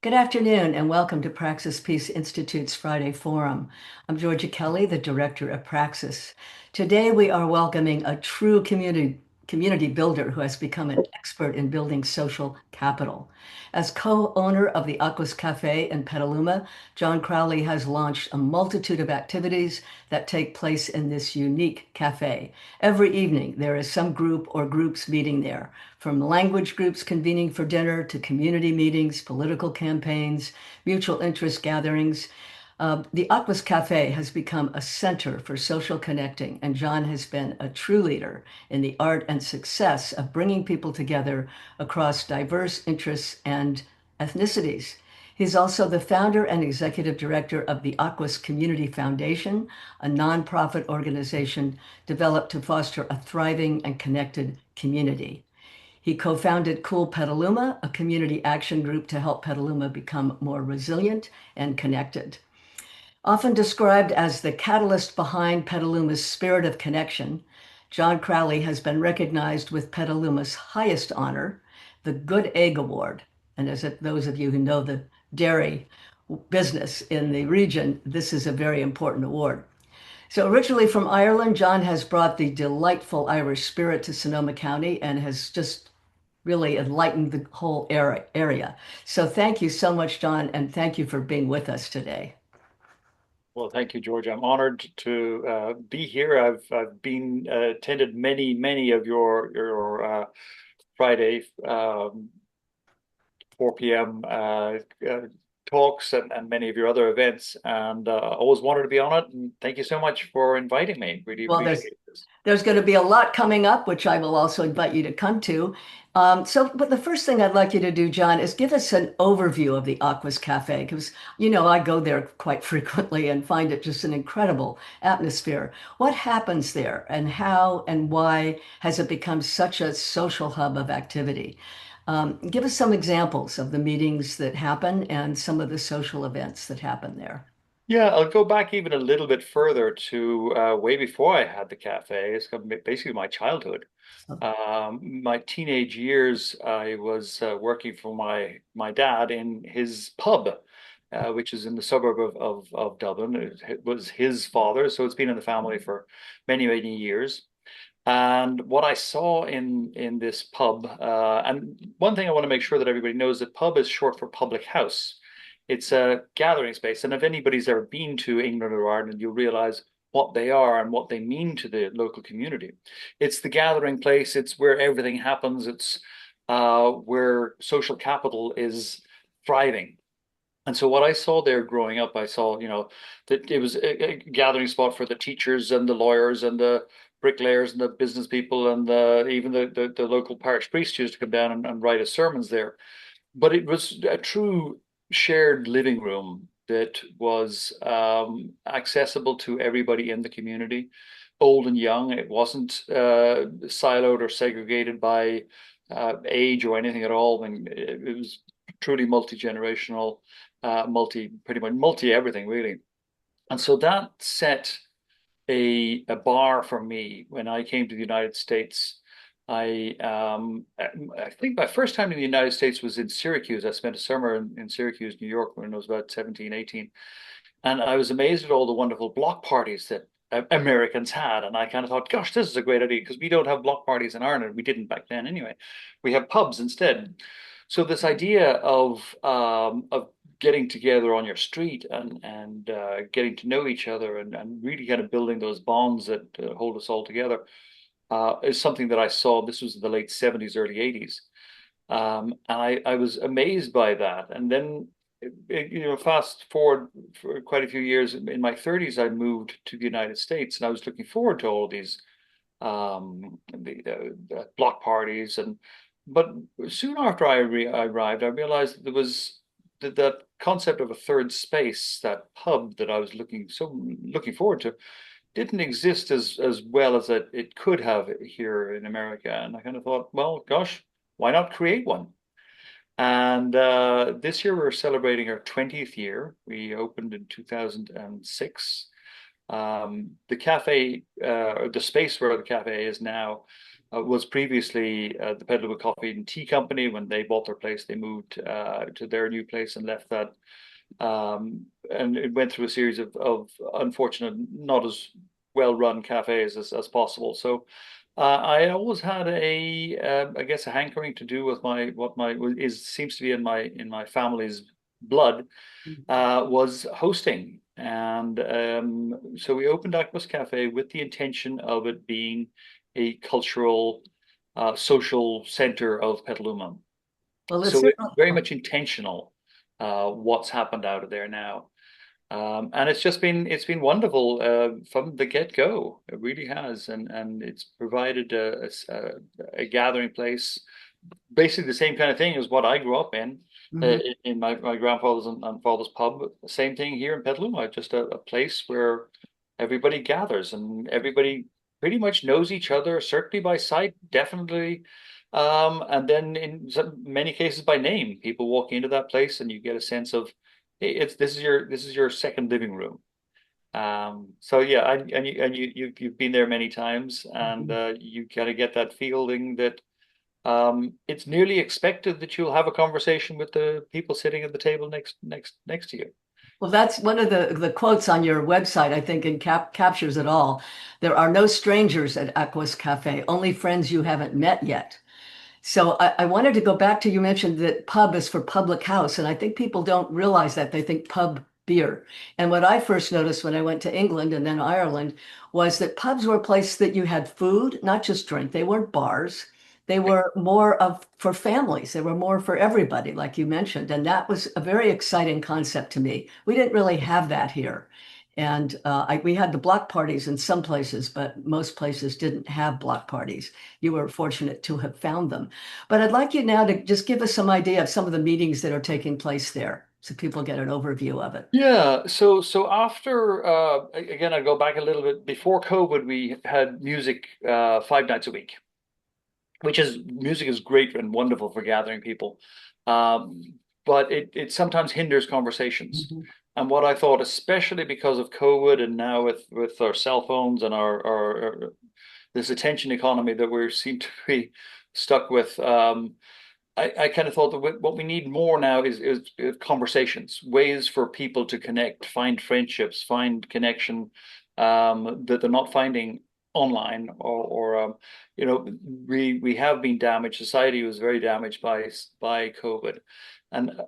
Good afternoon and welcome to Praxis Peace Institute's Friday Forum. I'm Georgia Kelly, the director of Praxis. Today we are welcoming a true community builder who has become an expert in building social capital. As co-owner of the Aqus Café in Petaluma, John Crowley has launched a multitude of activities that take place in this unique cafe. Every evening there is some group or groups meeting there, from language groups convening for dinner to community meetings, political campaigns, mutual interest gatherings. The Aquas Cafe has become a center for social connecting, and John has been a true leader in the art and success of bringing people together across diverse interests and ethnicities. He's also the founder and executive director of the Aquas Community Foundation, a nonprofit organization developed to foster a thriving and connected community. He co-founded Cool Petaluma, a community action group to help Petaluma become more resilient and connected. Often described as the catalyst behind Petaluma's spirit of connection, John Crowley has been recognized with Petaluma's highest honor, the Good Egg Award. And as those of you who know the dairy business in the region, this is a very important award. So originally from Ireland, John has brought the delightful Irish spirit to Sonoma County and has just really enlightened the whole area. So thank you so much, John, and thank you for being with us today. Well, thank you, George. I'm honored to be here. I've been attended many of your Friday 4 p.m. Talks and many of your other events, and always wanted to be on it. And thank you so much for inviting me. Really Well, there's appreciate this. there's going to be a lot coming up, which I will also invite you to come to. But the first thing I'd like you to do, John, is give us an overview of the Aquas Cafe, because I go there quite frequently and find it just an incredible atmosphere. What happens there, and how and why has it become such a social hub of activity? Give us some examples of the meetings that happen and some of the social events that happen there. Yeah, I'll go back even a little bit further to way before I had the cafe. It's basically my childhood. So, My teenage years, I was working for my dad in his pub, which is in the suburb of Dublin. It was his father, so it's been in the family for many years. And what I saw in this pub, and one thing I want to make sure that everybody knows that pub is short for public house. It's a gathering space, and if anybody's ever been to England or Ireland, you'll realize what they are and what they mean to the local community. It's the gathering place. It's where everything happens. It's where social capital is thriving. And so what I saw there growing up, I saw, that it was a gathering spot for the teachers and the lawyers and the bricklayers and the business people and even the local parish priest used to come down and write his sermons there. But it was a true shared living room that was accessible to everybody in the community, old and young. It wasn't siloed or segregated by age or anything at all. And it was truly multi-generational, pretty much multi everything really. And so that set a bar for me when I came to the United States. I think my first time in the United States was in Syracuse. I spent a summer in Syracuse, New York, when I was about 17, 18. And I was amazed at all the wonderful block parties that Americans had. And I kind of thought, gosh, this is a great idea because we don't have block parties in Ireland. We didn't back then anyway. We have pubs instead. So this idea of getting together on your street and getting to know each other and really kind of building those bonds that hold us all together is something that I saw. This was in the late 70s, early 80s. And I was amazed by that. And then, fast forward for quite a few years, in my 30s, I moved to the United States and I was looking forward to all of these block parties. But soon after I arrived, I realized that there was that concept of a third space, that pub that I was looking forward to didn't exist as well as it could have here in America. And I kind of thought, well, gosh, why not create one? And this year we're celebrating our 20th year. We opened in 2006. The cafe, or the space where the cafe is now, was previously the Petaluma Coffee and Tea Company. When they bought their place, they moved to their new place and left that. And it went through a series of unfortunate, not as well run cafes as possible. So I always had I guess, a hankering to do with my what my is seems to be in my family's blood, was hosting. And so we opened Aqus Cafe with the intention of it being a cultural, social center of Petaluma. Well, it's So it's certainly. very much intentional, what's happened out of there now. And it's been wonderful from the get-go. It really has, and it's provided a gathering place, basically the same kind of thing as what I grew up Mhm. in my grandfather's and father's pub. Same thing here in Petaluma, just a place where everybody gathers and everybody pretty much knows each other, certainly by sight, definitely. And then in many cases by name, people walk into that place and you get a sense of, hey, this is your second living room. So yeah, you've been there many times, and Mhm. you kind of get that feeling that it's nearly expected that you'll have a conversation with the people sitting at the table next to you. Well, that's one of the quotes on your website, I think, and captures it all. There are no strangers at Aquas Cafe, only friends you haven't met yet. So I wanted to go back to, you mentioned that pub is for public house, and I think people don't realize that. They think pub beer. And what I first noticed when I went to England and then Ireland was that pubs were a place that you had food, not just drink. They weren't bars. They were more of for families. They were more for everybody, like you mentioned. And that was a very exciting concept to me. We didn't really have that here. And we had the block parties in some places, but most places didn't have block parties. You were fortunate to have found them. But I'd like you now to just give us some idea of some of the meetings that are taking place there so people get an overview of it. Yeah, so after again, I go back a little bit. Before COVID, we had music 5 nights a week, which is music is great and wonderful for gathering people. But it sometimes hinders conversations. Mhm. And what I thought, especially because of COVID and now with our cell phones and our this attention economy that we seem to be stuck with, I kind of thought that what we need more now is conversations, ways for people to connect, find friendships, find connection, that they're not finding online, or you know, we have been damaged. Society was very damaged by COVID, and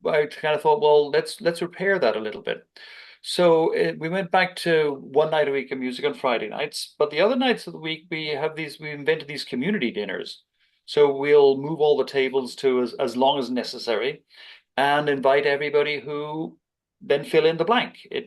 I kind of thought, well, let's repair that a little bit. So we went back to one night a week of music on Friday nights, but the other nights of the week we invented these community dinners. So we'll move all the tables to as long as necessary and invite everybody who then fill in the blank. You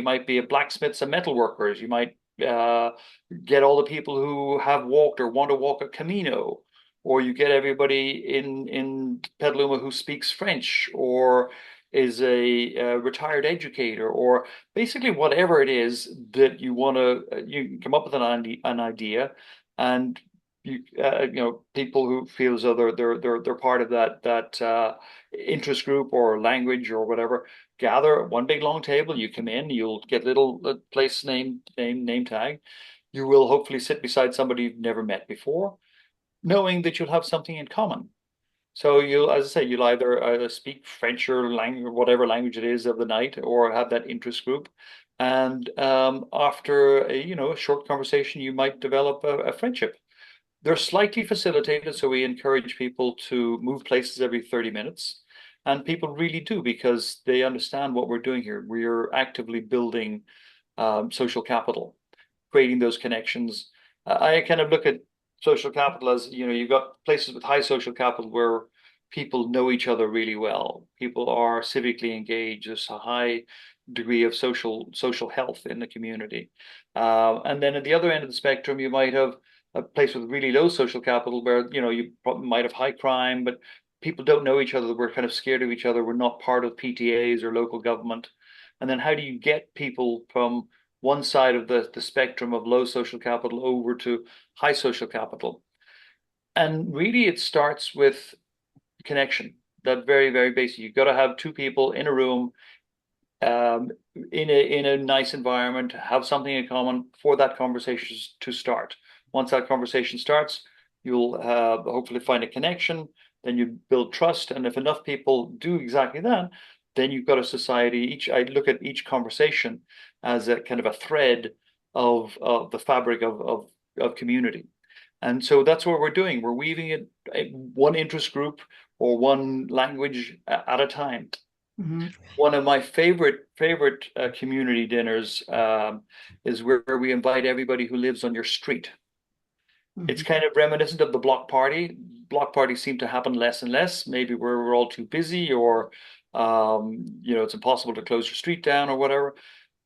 might be a blacksmiths and metalworkers. You might get all the people who have walked or want to walk a Camino, or you get everybody in Petaluma who speaks French or is a retired educator, or basically whatever it is that you want to. You come up with an idea, and people who feel as though they're part of that interest group or language or whatever, gather at one big long table. You come in, you'll get little place name tag. You will hopefully sit beside somebody you've never met before, knowing that you'll have something in common. So you'll, as I say, you'll either speak French or language, whatever language it is of the night, or have that interest group. And after a short conversation, you might develop a friendship. They're slightly facilitated, so we encourage people to move places every 30 minutes. And people really do, because they understand what we're doing here. We're actively building social capital, creating those connections. I kind of look at social capital as, you've got places with high social capital where people know each other really well. People are civically engaged. There's a high degree of social health in the community. And then at the other end of the spectrum, you might have a place with really low social capital where, you probably might have high crime, but people don't know each other. We're kind of scared of each other. We're not part of PTAs or local government. And then how do you get people from one side of the spectrum of low social capital over to high social capital? And really, it starts with connection. That very, very basic. You've got to have two people in a room, um, in a nice environment, have something in common for that conversation to start. Once that conversation starts, you'll hopefully find a connection. Then you build trust, and if enough people do exactly that, then you've got a society. I look at each conversation as a kind of a thread of the fabric of community. And so that's what we're doing. We're weaving it one interest group or one language at a time. Hmm. One of my favorite community dinners is where we invite everybody who lives on your street. It's Hmm. kind of reminiscent of the block party. Block parties seem to happen less and less. Maybe we're all too busy, or it's impossible to close your street down or whatever.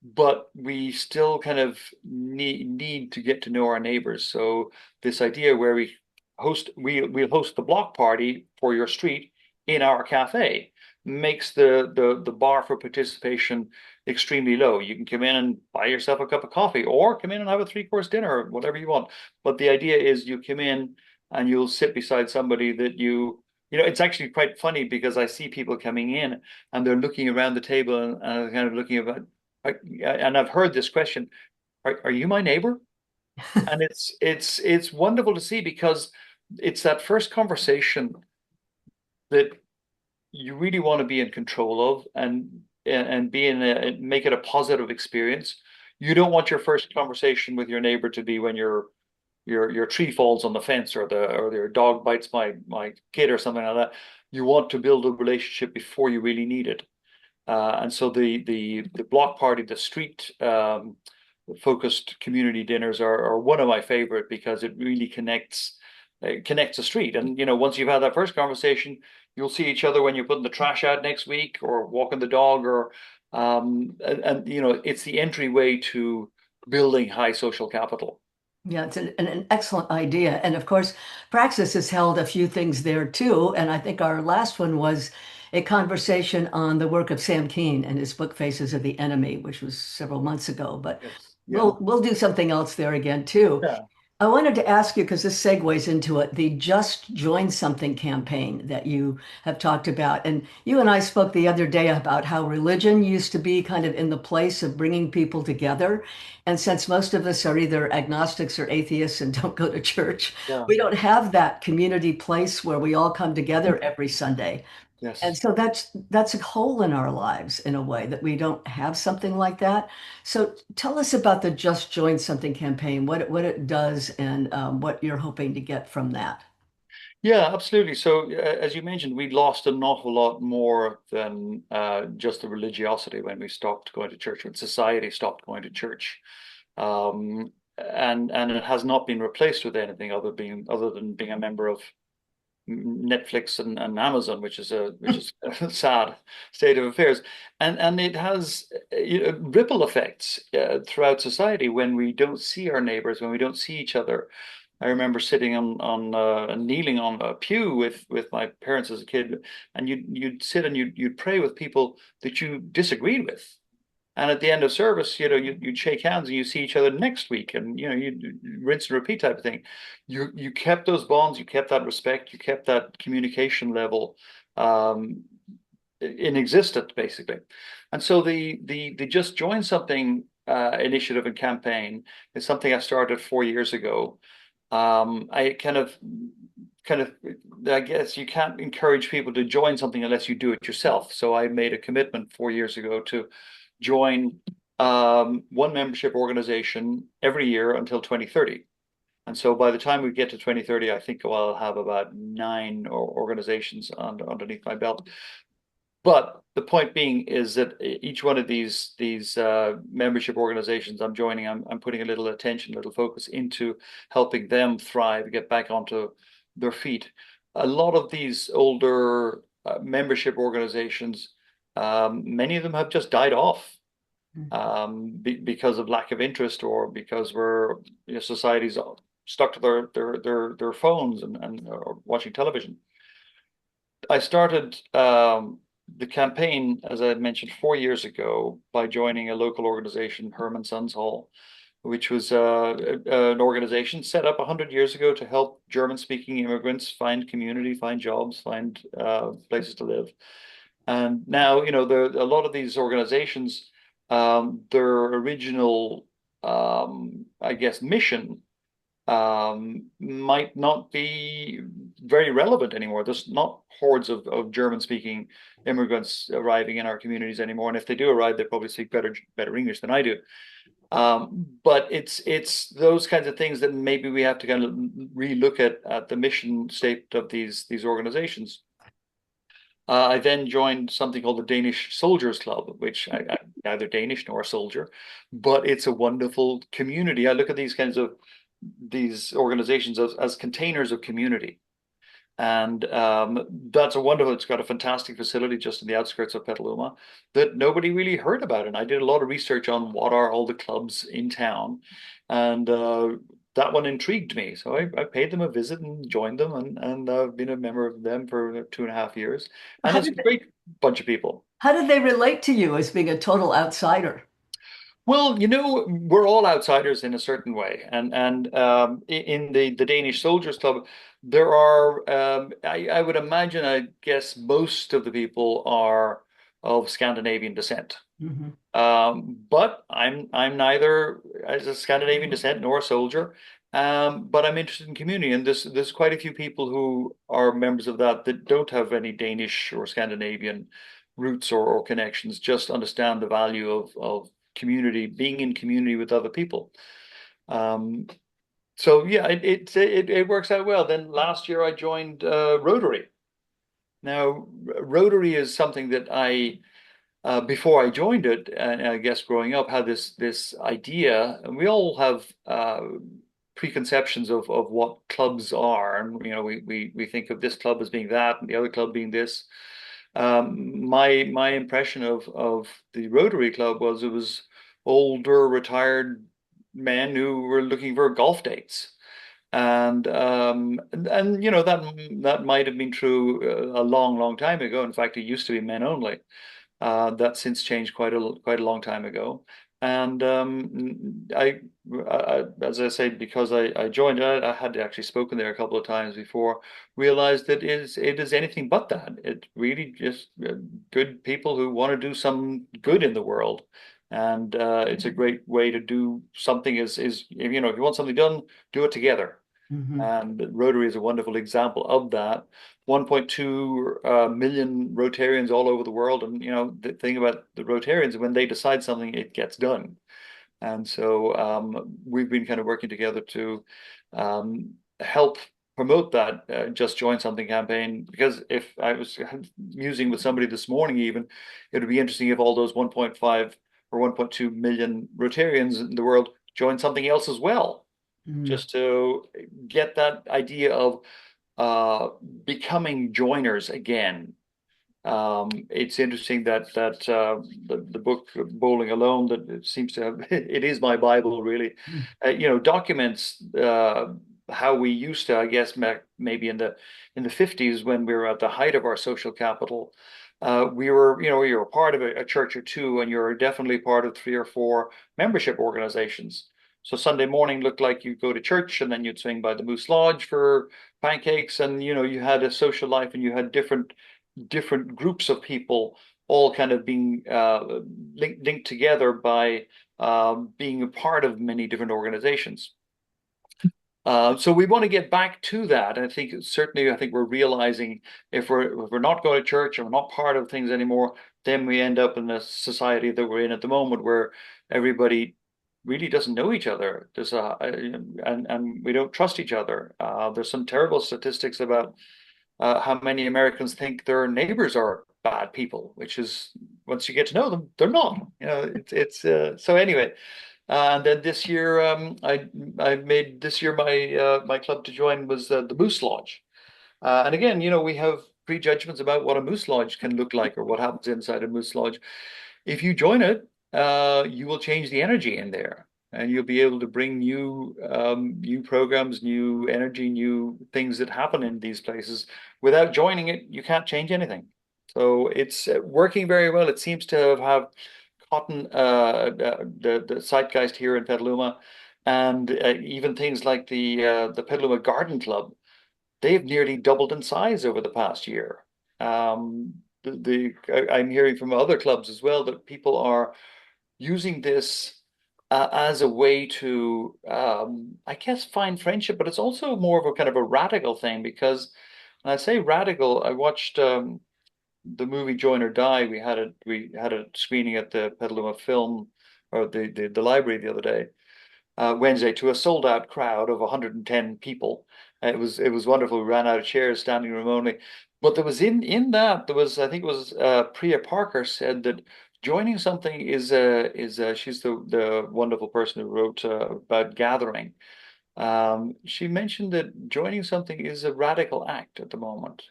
But we still kind of need to get to know our neighbors. So this idea where we'll host the block party for your street in our cafe makes the bar for participation extremely low. You can come in and buy yourself a cup of coffee, or come in and have a three-course dinner, or whatever you want. But the idea is you come in and you'll sit beside somebody that it's actually quite funny because I see people coming in and they're looking around the table and kind of looking about, and I've heard this question, are you my neighbor? And it's wonderful to see because it's that first conversation that you really want to be in control of and make it a positive experience. You don't want your first conversation with your neighbor to be when your tree falls on the fence, or your dog bites my kid or something like that. You want to build a relationship before you really need it. And so the block party, the street focused community dinners are one of my favorite because it really connects the street. And once you've had that first conversation, you'll see each other when you're putting the trash out next week or walking the dog, or it's the entryway to building high social capital. Yeah, it's an excellent idea. And of course, Praxis has held a few things there too. And I think our last one was a conversation on the work of Sam Keen and his book Faces of the Enemy, which was several months ago. But Yes. Yeah. we'll do something else there again too. Yeah. I wanted to ask you, because this segues into it, the Just Join Something campaign that you have talked about. And you and I spoke the other day about how religion used to be kind of in the place of bringing people together. And since most of us are either agnostics or atheists and don't go to church, Yeah. we don't have that community place where we all come together every Sunday. And Yes. so that's a hole in our lives in a way that we don't have something like that. So tell us about the Just Join Something campaign, what it does, and what you're hoping to get from that. Yeah, absolutely. So, as you mentioned, we lost an awful lot more than just the religiosity when we stopped going to church, when society stopped going to church. And it has not been replaced with anything other than being a member of Netflix and Amazon, which is a sad state of affairs. And it has ripple effects throughout society when we don't see our neighbors, when we don't see each other. I remember sitting on kneeling on a pew with my parents as a kid, and you'd sit and you'd pray with people that you disagreed with. And at the end of service, you'd shake hands and you see each other next week, and you rinse and repeat type of thing. You kept those bonds, you kept that respect, you kept that communication level um, in existence, basically. And so the Just Join Something initiative and campaign is something I started 4 years ago. I kind of I guess you can't encourage people to join something unless you do it yourself. So I made a commitment 4 years ago to join one membership organization every year until 2030. And so by the time we get to 2030, I think I'll have about nine organizations underneath my belt. But the point being is that each one of these membership organizations I'm joining, I'm putting a little attention, a little focus into helping them thrive, get back onto their feet. A lot of these older membership organizations, many of them have just died off because of lack of interest, or because society's stuck to their phones and or watching television. I started the campaign, as I had mentioned, 4 years ago by joining a local organization, Herman Sons Hall, which was an organization set up 100 years ago to help German-speaking immigrants find community, find jobs, find places to live. And now, a lot of these organizations, their original, I guess, mission might not be very relevant anymore. There's not hordes of German-speaking immigrants arriving in our communities anymore, and if they do arrive, they probably speak better English than I do. But it's those kinds of things that maybe we have to kind of relook at the mission statement of these organizations. I then joined something called the Danish Soldiers Club, which I'm neither Danish nor a soldier, but it's a wonderful community. I look at these organizations as containers of community. And that's a wonderful, it's got a fantastic facility just in the outskirts of Petaluma that nobody really heard about. And I did a lot of research on what are all the clubs in town. And that one intrigued me. So I paid them a visit and joined them, and I've been a member of them for 2.5 years. And How it's a did great bunch of people. how did they relate to you as being a total outsider? Well, we're all outsiders in a certain way, and in the Danish Soldiers Club, there are I would imagine, I guess most of the people are of Scandinavian descent. Hmm. But I'm neither as a Scandinavian descent nor a soldier. But I'm interested in community, and there's quite a few people who are members of that don't have any Danish or Scandinavian roots or connections, just understand the value of community, being in community with other people. Um, so yeah, it works out well. Then last year I joined Rotary. Now, Rotary is something that I before I joined it, and I guess growing up, had this idea, and we all have preconceptions of what clubs are, and we think of this club as being that, and the other club being this. My impression of the Rotary Club was it was older, retired men who were looking for golf dates. And that might have been true a long time ago. In fact, it used to be men only. That's since changed quite a long time ago. And as I say, because I joined, I had actually spoken there a couple of times before, realized that it is anything but that. It really just good people who want to do some good in the world. And it's a great way to do something is if you want something done, do it together. Hmm. And Rotary is a wonderful example of that. 1.2 million Rotarians all over the world. And, the thing about the Rotarians, when they decide something, it gets done. And so we've been kind of working together to help promote that Just Join Something campaign. Because if I was musing with somebody this morning, even, it would be interesting if all those 1.5 or 1.2 million Rotarians in the world join something else as well, Mm. just to get that idea of uh, becoming joiners again. It's interesting that the book Bowling Alone, that it seems to have it is my Bible really, documents how we used to, I guess, maybe in the 50s, when we were at the height of our social capital. We were part of a church or two, and you're definitely part of three or four membership organizations. So Sunday morning looked like you go to church, and then you'd swing by the Moose Lodge for pancakes, and you had a social life, and you had different groups of people all kind of being linked together by being a part of many different organizations. So we want to get back to that. I think we're realizing if we're not going to church and we're not part of things anymore, then we end up in the society that we're in at the moment, where everybody really doesn't know each other. And we don't trust each other. There's some terrible statistics about how many Americans think their neighbors are bad people, which is, once you get to know them, they're not. It's so anyway. And then this year, I made this year my club to join was the Moose Lodge. And again, we have prejudgments about what a Moose Lodge can look like or what happens inside a Moose Lodge. If you join it, you will change the energy in there, and you'll be able to bring new programs, new energy, new things that happen in these places. Without joining it, you can't change anything. So it's working very well. It seems to have cotton the zeitgeist here in Petaluma, and even things like the Petaluma Garden Club, they've nearly doubled in size over the past year. I'm hearing from other clubs as well that people are using this as a way to, I guess, find friendship, but it's also more of a kind of a radical thing because when I say radical, I watched the movie Join or Die. We had a screening at the Petaluma Film or the library the other day, Wednesday, to a sold out crowd of 110 people. It was wonderful. We ran out of chairs, standing room only. But there was in that there was, I think it was Priya Parker said that joining something is she's the wonderful person who wrote about gathering. She mentioned that joining something is a radical act at the moment,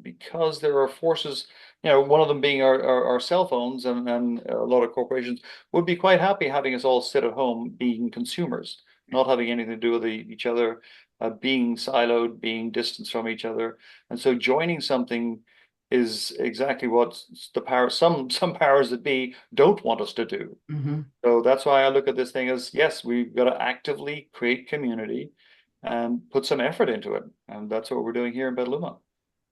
because there are forces, one of them being our cell phones, and a lot of corporations would be quite happy having us all sit at home being consumers, not having anything to do with each other, being siloed, being distanced from each other. And so joining something is exactly what the power, some powers that be don't want us to do. Hmm. So that's why I look at this thing as, yes, we've got to actively create community and put some effort into it. And that's what we're doing here in Petaluma.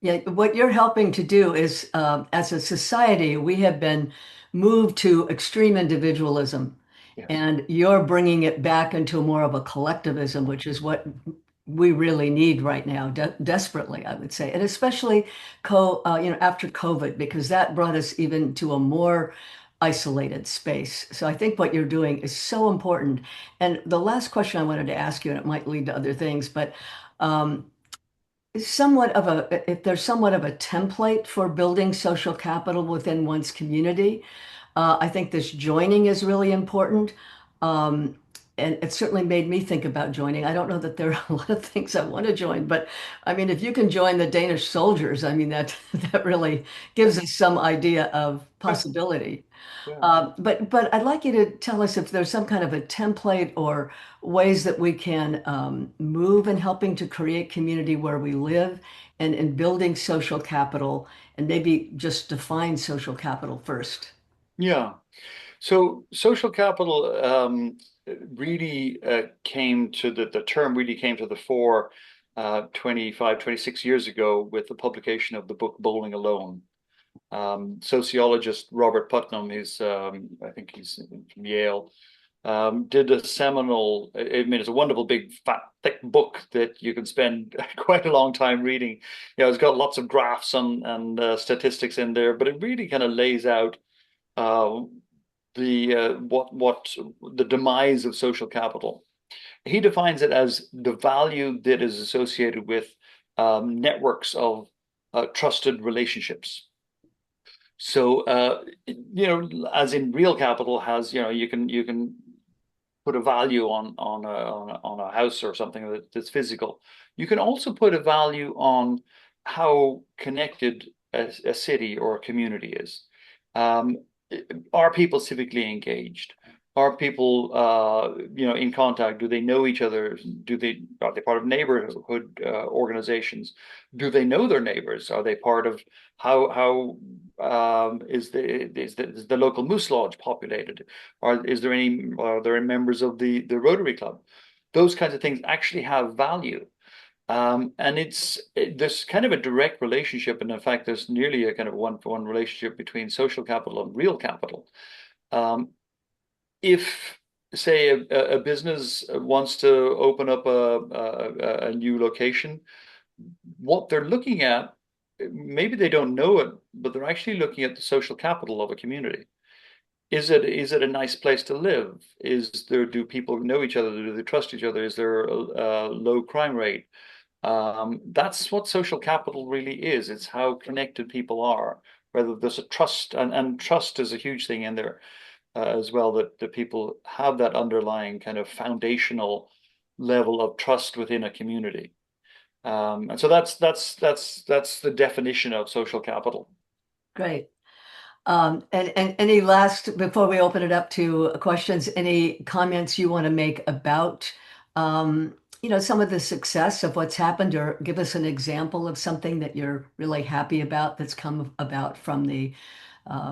Yeah, what you're helping to do is, as a society, we have been moved to extreme individualism, Yes. and you're bringing it back into more of a collectivism, which is what we really need right now, desperately, I would say, and especially after COVID, because that brought us even to a more isolated space. So I think what you're doing is so important. And the last question I wanted to ask you, and it might lead to other things, but um, if there's somewhat of a template for building social capital within one's community. I think this joining is really important. Um, and it certainly made me think about joining. I don't know that there are a lot of things I want to join, but I mean, if you can join the Danish soldiers, I mean, that that really Yeah. gives us some idea of Yeah. possibility. Yeah. But I'd like you to tell us if there's some kind of a template or ways that we can move in helping to create community where we live and in building social capital, and maybe just define social capital first. Yeah. So social capital really came to the term really came to the fore 25, 26 years ago with the publication of the book Bowling Alone. Sociologist Robert Putnam, I think he's from Yale, did a seminal, I mean, it's a wonderful, big, fat, thick book that you can spend quite a long time reading. It's got lots of graphs and statistics in there, but it really kind of lays out uh, what the demise of social capital. He defines it as the value that is associated with networks of trusted relationships. So, as in real capital has, you can put a value on a house or something that's physical. You can also put a value on how connected a city or a community is. Um, are people civically engaged? Are people, in contact? Do they know each other? Are they part of neighborhood organizations? Do they know their neighbors? Are they part of how is the local moose lodge populated? Are there any members of the Rotary Club? Those kinds of things actually have value. And there's kind of a direct relationship, and in fact, there's nearly a kind of one-for-one relationship between social capital and real capital. Um, if, say, a business wants to open up a new location, what they're looking at, maybe they don't know it, but they're actually looking at the social capital of a community. Is it a nice place to live? Do people know each other? Do they trust each other? Is there a low crime rate? That's what social capital really is. It's how connected people are, whether there's a trust, and trust is a huge thing in there as well, that people have that underlying kind of foundational level of trust within a community. And so that's the definition of social capital. Great. And any last, before we open it up to questions, any comments you want to make about, some of the success of what's happened, or give us an example of something that you're really happy about that's come about from the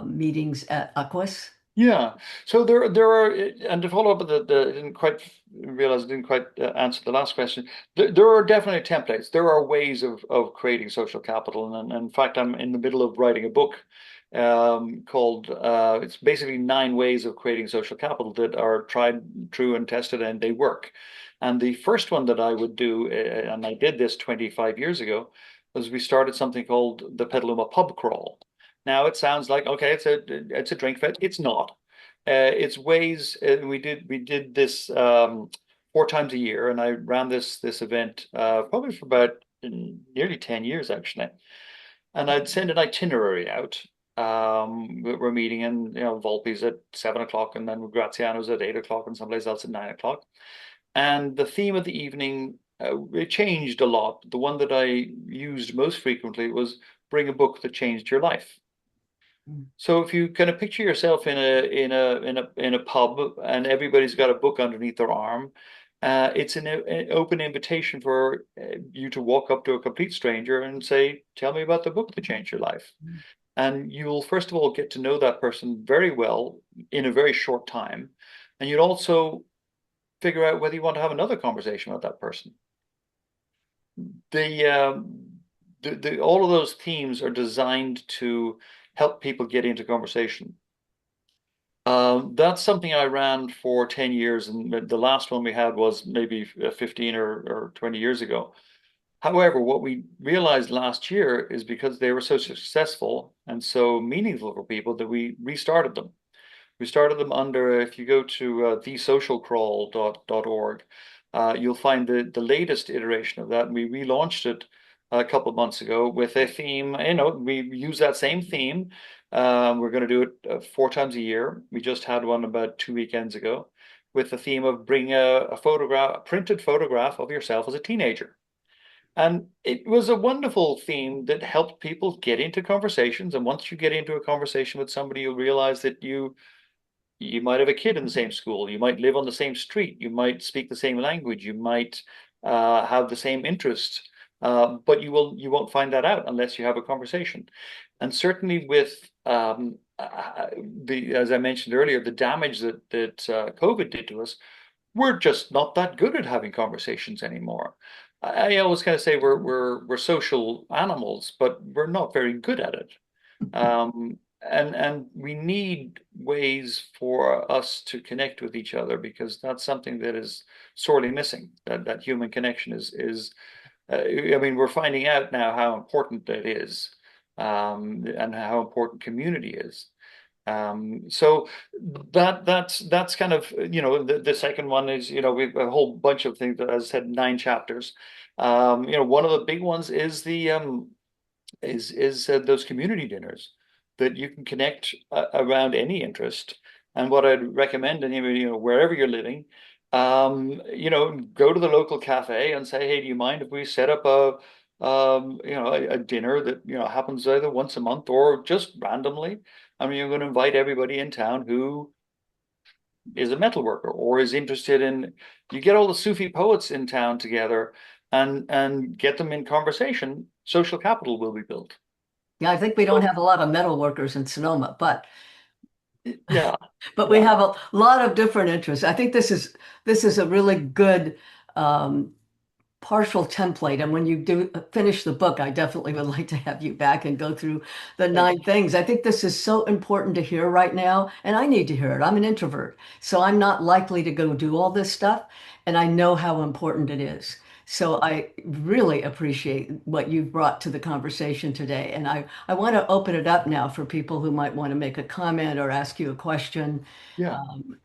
meetings at Aquas? Yeah. So there are, and to follow up with I didn't quite realize I didn't quite answer the last question. There are definitely templates. There are ways of creating social capital, and in fact, I'm in the middle of writing a book called it's basically 9 ways of creating social capital that are tried, true, and tested, and they work. And the first one that I would do, and I did this 25 years ago, was we started something called the Petaluma Pub Crawl. Now it sounds like okay, it's a drink fest. It's not. It's ways we did this 4 times a year, and I ran this event probably for about nearly 10 years actually. And I'd send an itinerary out. We're meeting in Volpe's at 7 o'clock, and then Graziano's at 8 o'clock, and someplace else at 9 o'clock. And the theme of the evening it changed a lot. The one that I used most frequently was bring a book that changed your life. So if you kind of picture yourself in a pub and everybody's got a book underneath their arm, it's an open invitation for you to walk up to a complete stranger and say, "Tell me about the book that changed your life." And you'll first of all get to know that person very well in a very short time, and you'll also figure out whether you want to have another conversation with that person. The all of those themes are designed to help people get into conversation. That's something I ran for 10 years, and the last one we had was maybe 15 or 20 years ago. However, what we realized last year is because they were so successful and so meaningful for people that we restarted them. We started them under, if you go to thesocialcrawl.org, you'll find the latest iteration of that. And we relaunched it a couple of months ago with a theme. We use that same theme. We're going to do it 4 times a year. We just had one about 2 weekends ago with the theme of bring a photograph, a printed photograph of yourself as a teenager. And it was a wonderful theme that helped people get into conversations. And once you get into a conversation with somebody, you'll realize that you might have a kid in the same school. You might live on the same street. You might speak the same language. You might have the same interests. But you won't find that out unless you have a conversation. And certainly with as I mentioned earlier, the damage that COVID did to us, we're just not that good at having conversations anymore. I always kind of say we're social animals, but we're not very good at it. And we need ways for us to connect with each other because that's something that is sorely missing. That human connection is. I mean, we're finding out now how important that is, and how important community is. So that's kind of the second one is we've a whole bunch of things that as I said 9 chapters. One of the big ones is the is those community dinners that you can connect around any interest. And what I'd recommend anybody, wherever you're living, go to the local cafe and say, hey, do you mind if we set up a dinner that, happens either once a month or just randomly? I mean, you're going to invite everybody in town who is a metal worker or is interested in, you get all the Sufi poets in town together and get them in conversation, social capital will be built. Yeah, I think we don't So have a lot of metal workers in Sonoma, but yeah, we yeah, have a lot of different interests. I think this is a really good um, partial template. And when you do finish the book, I definitely would like to have you back and go through the thank 9 things. I think this is so important to hear right now, and I need to hear it. I'm an introvert, so I'm not likely to go do all this stuff, and I know how important it is. So I really appreciate what you've brought to the conversation today. And I want to open it up now for people who might want to make a comment or ask you a question. yeah, Um,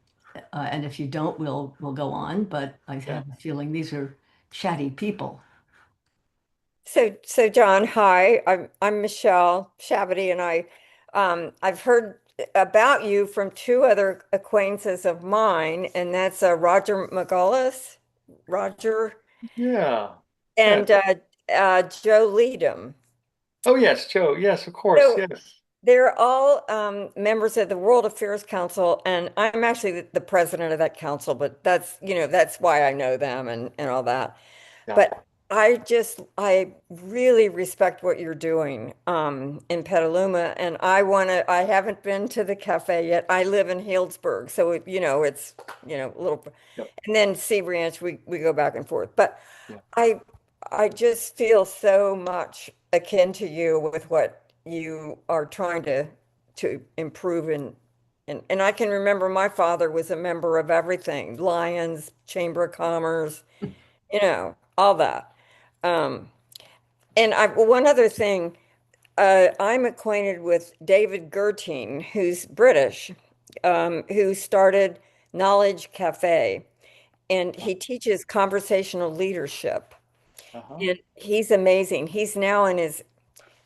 and if you don't, we'll go on. But I yeah, have a feeling these are chatty people. So John, hi. I'm Michelle Shabady, and I've heard about you from two other acquaintances of mine, and that's Roger McGullis, Roger, yeah, yeah. and Joe Leadham. Oh yes, Joe. Yes, of course. So Yes. they're all members of the World Affairs Council, and I'm actually the president of that council. But that's why I know them and all that. Yeah. But I really respect what you're doing in Petaluma, and I haven't been to the cafe yet. I live in Healdsburg, so it's a little, Yep. and then Sea Ranch we go back and forth. But Yeah. I I just feel so much akin to you with what you are trying to improve and I can remember my father was a member of everything, Lions, Chamber of Commerce, all that. Um, and one other thing, I'm acquainted with David Gerting, who's British, who started Knowledge Cafe, and he teaches conversational leadership. Uh-huh. And he's amazing. He's now in his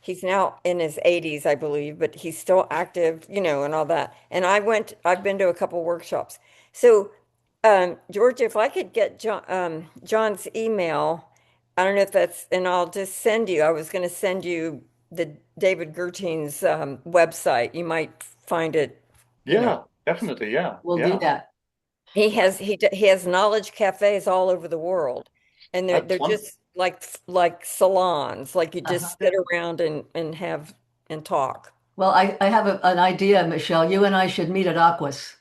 80s, I believe, but he's still active, and all that. And I've been to a couple workshops. So, George, if I could get John's email, I don't know if and I'll just send you. I was going to send you the David Gerting's website. You might find it, you know. Yeah, definitely. Yeah. We'll do Yeah. that. He has knowledge cafes all over the world, and they're That's they're one. just like salons, like you Uh-huh. just sit around and have and talk. Well, I have an idea, Michelle. You and I should meet at Aquas.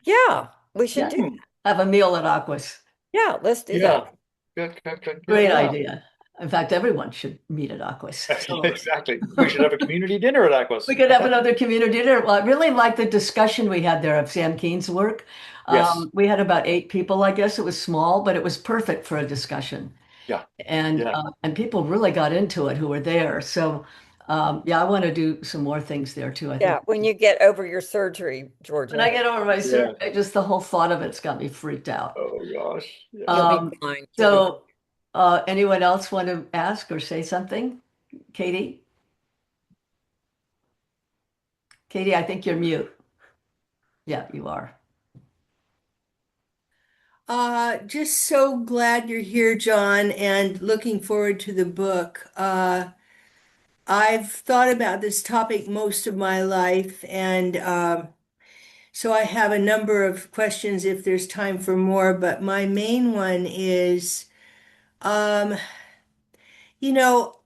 Yeah, we should Yeah. do. Hmm. Have a meal at Aquas. Yeah, let's do that. Yeah. Good, good, good, good. Great Yeah. idea. In fact, everyone should meet at Aquas. So Exactly. We should have a community dinner at we Aquas. could have another community dinner. Well, I really like the discussion we had there of Sam Keene's work. Yes. We had about 8 people, I guess. It was small, but it was perfect for a discussion. Yeah. And Yeah. people really got into it who were there. So yeah, I want to do some more things there too. I think Yeah, when you get over your surgery, when I Georgia, get over my Yeah. surgery, just the whole thought of it's got me freaked out. Oh gosh. Yeah. you'll be Um, fine. You'll be. so anyone else want to ask or say something? Katie? Katie, I think you're mute. Yeah, you are. Just so glad you're here, John, and looking forward to the book. I've thought about this topic most of my life, and so I have a number of questions if there's time for more, but my main one is, um, you know,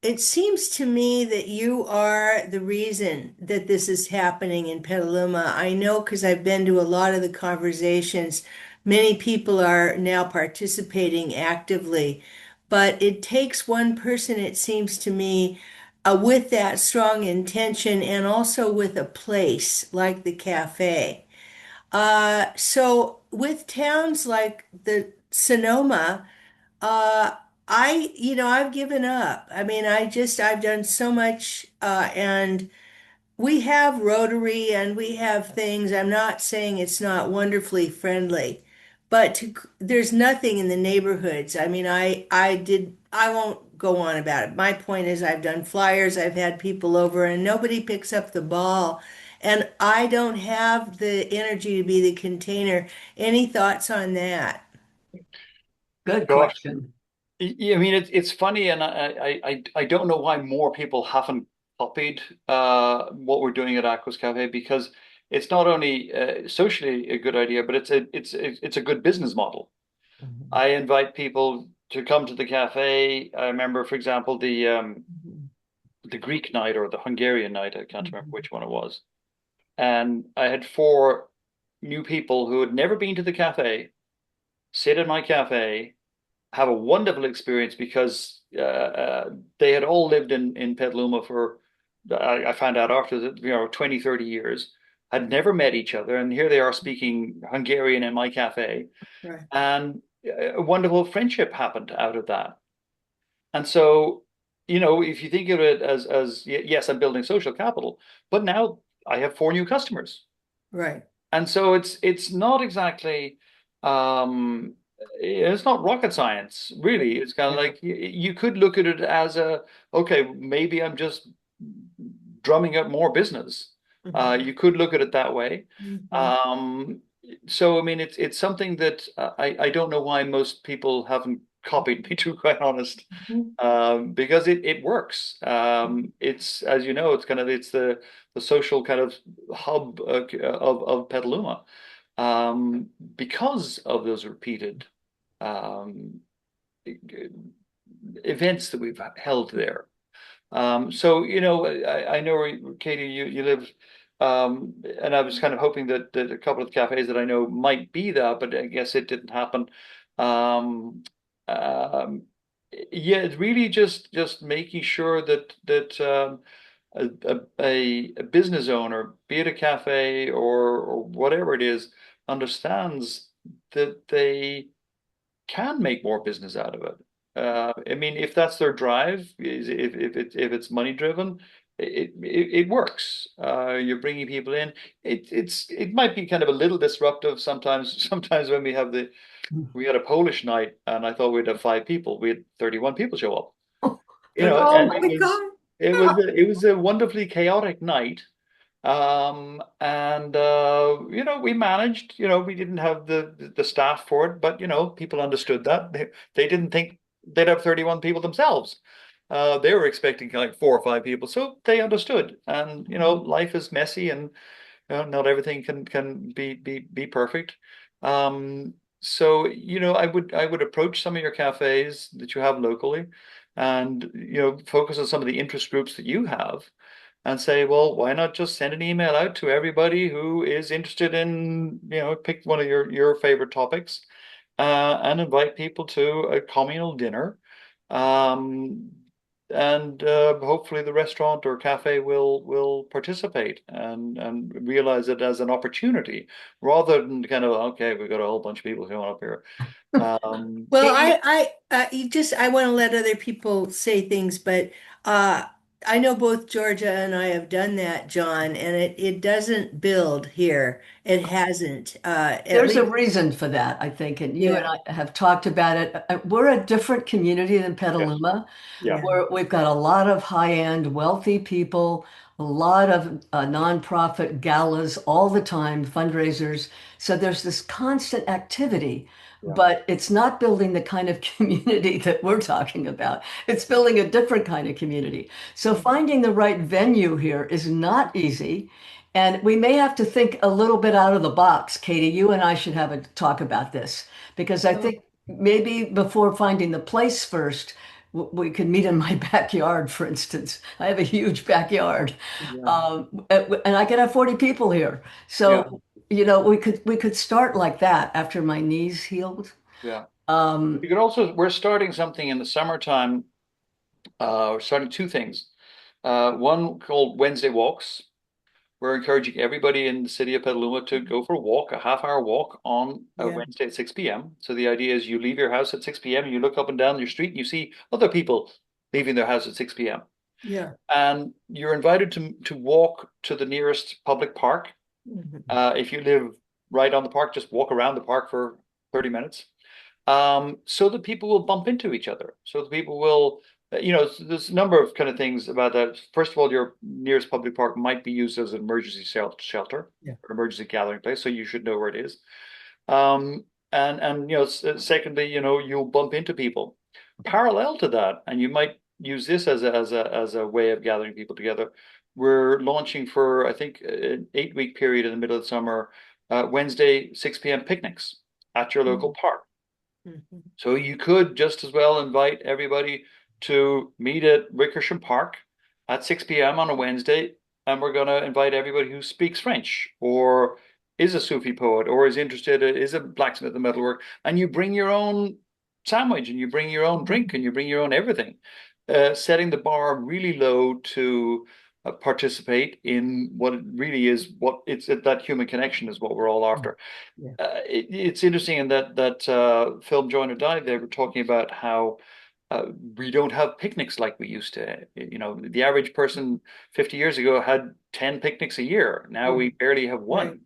it seems to me that you are the reason that this is happening in Petaluma. I know because I've been to a lot of the conversations. Many people are now participating actively, but it takes one person, it seems to me, with that strong intention and also with a place like the cafe. So with towns like the Sonoma, uh, I've given up. I mean, I've done so much, and we have Rotary and we have things. I'm not saying it's not wonderfully friendly, but there's nothing in the neighborhoods. I mean, I won't go on about it. My point is, I've done flyers, I've had people over, and nobody picks up the ball. And I don't have the energy to be the container. Any thoughts on that? Good Gosh. question. I mean, it's funny, and I don't know why more people haven't copied what we're doing at Aquas Cafe, because it's not only socially a good idea, but it's a good business model. Mhm. I invite people to come to the cafe. I remember, for example, the Greek night or the Hungarian night. I can't remember Mhm. which one it was. And I had four new people who had never been to the cafe sit in my cafe, have a wonderful experience because they had all lived in Petaluma for, I found out after 20, 30 years, had never met each other. And here they are speaking Hungarian in my cafe. Right. And a wonderful friendship happened out of that. And so, if you think of it as yes, I'm building social capital, but now I have four new customers. Right. And so it's not exactly it's not rocket science, really. It's kind of Yeah. like you could look at it as okay, maybe I'm just drumming up more business. Mhm. You could look at it that way. Mhm. Um, so I mean, it's something that I don't know why most people haven't copied me, to be quite honest, Mhm. because it works. It's, as you know, it's the social kind of hub of Petaluma, because of those repeated um, events that we've held there. So, you know, I know where, Katie, you live, and I was kind of hoping that a couple of cafes that I know might be that, but I guess it didn't happen. Um, um, yeah, it's really just making sure that a business owner, be it a cafe or whatever it is, understands that they can make more business out of it. I mean, if that's their drive, if it's money driven, it works. You're bringing people in. It might be kind of a little disruptive sometimes. Sometimes when we had a Polish night, and I thought we'd have 5 people. We had 31 people show up. You know, Oh and my God. it was a wonderfully chaotic night. And you know, we managed, you know, we didn't have the staff for it, but you know, people understood that. They didn't think they'd have 31 people themselves. They were expecting like 4 or 5 people, so they understood. And you know, life is messy, and not everything can be perfect. So you know, I would approach some of your cafes that you have locally, and you know, focus on some of the interest groups that you have and say, well, why not just send an email out to everybody who is interested in, you know, pick one of your favorite topics, and invite people to a communal dinner. Um, and hopefully the restaurant or cafe will participate and realize it as an opportunity rather than kind of, okay, we've got a whole bunch of people showing up here. Well, Yeah, I want to let other people say things, but uh, I know both Georgia and I have done that, John, and it doesn't build here. It hasn't, at There's a least, reason for that, I think, and you and yeah, I have talked about it. We're a different community than yes, Petaluma, yeah, yeah. where we've got a lot of high-end, wealthy people, a lot of nonprofit galas all the time, fundraisers. So there's this constant activity, yeah. but it's not building the kind of community that we're talking about. It's building a different kind of community. So finding the right venue here is not easy. And we may have to think a little bit out of the box. Katie, you and I should have a talk about this because I think maybe before finding the place first, we could meet in my backyard, for instance. I have a huge backyard, Yeah. and I can have 40 people here. Yeah. So, you know, we could start like that after my knees healed. Yeah. Um, You could also, we're starting something in the summertime. We're starting 2 things. One called Wednesday walks. We're encouraging everybody in the city of Petaluma to go for a walk, a half-hour walk on a Yeah, Wednesday at 6 p.m. So the idea is you leave your house at 6 p.m. and you look up and down your street and you see other people leaving their house at 6 p.m. yeah. And you're invited to walk to the nearest public park. Mhm. If you live right on the park, just walk around the park for 30 minutes. So that people will bump into each other. So that people will, you know, there's a number of kind of things about that. First of all, your nearest public park might be used as an emergency shelter Yeah. or emergency gathering place, so you should know where it is. And you know, secondly, you know, you'll bump into people. Parallel to that, and you might use this as a way of gathering people together. We're launching for I think an 8 week period in the middle of the summer, Wednesday 6 p.m. picnics at your local park. Mhm. So you could just as well invite everybody to meet at Wickersham Park at 6 p.m. on a Wednesday, and we're going to invite everybody who speaks French or is a Sufi poet or is interested, is a blacksmith and metalwork, and you bring your own sandwich and you bring your own drink and you bring your own everything, setting the bar really low to participate in what it really is, what it's that human connection is what we're all after. Yeah. It's interesting in that film Join or Die, they were talking about how we don't have picnics like we used to. You know, the average person 50 years ago had 10 picnics a year. Now Yeah. we barely have Right.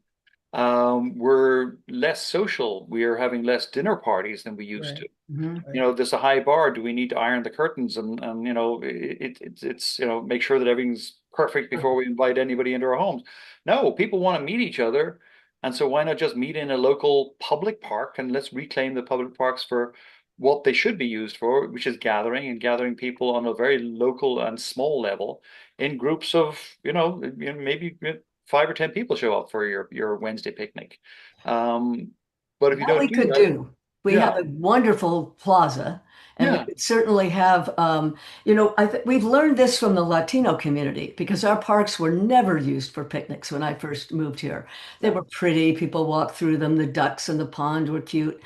one. We're less social. We are having less dinner parties than we used Right. to. mhm. You Right. know, there's a high bar. Do we need to iron the curtains and you know it's you know make sure that everything's perfect before we invite anybody into our homes? No, people want to meet each other, and so why not just meet in a local public park and let's reclaim the public parks for what they should be used for, which is gathering people on a very local and small level in groups of maybe 5 or 10 people show up for your Wednesday picnic. Um, but if you That don't we do could that, do. We have Yeah. a wonderful plaza, and we Yeah. could certainly have, I th we've learned this from the Latino community because our parks were never used for picnics when I first moved here. They Yeah. were pretty, people walked through them, the ducks in the pond were cute,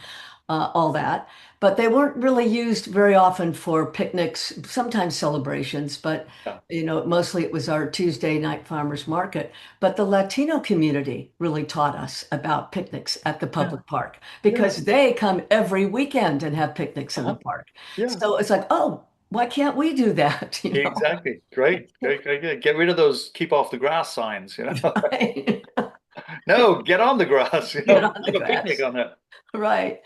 all that. But they weren't really used very often for picnics, sometimes celebrations, but Yeah. mostly it was our Tuesday night farmers market. But the Latino community really taught us about picnics at the Yeah. public park Yeah. because they come every weekend and have picnics in the Uh-huh. park. Yeah. So it's like, oh, why can't we do that? Exactly. Great. Great. Great. Great. Get rid of those keep off the grass signs, Right? No, get on the grass, Get on the have a picnic grass. on it. Right.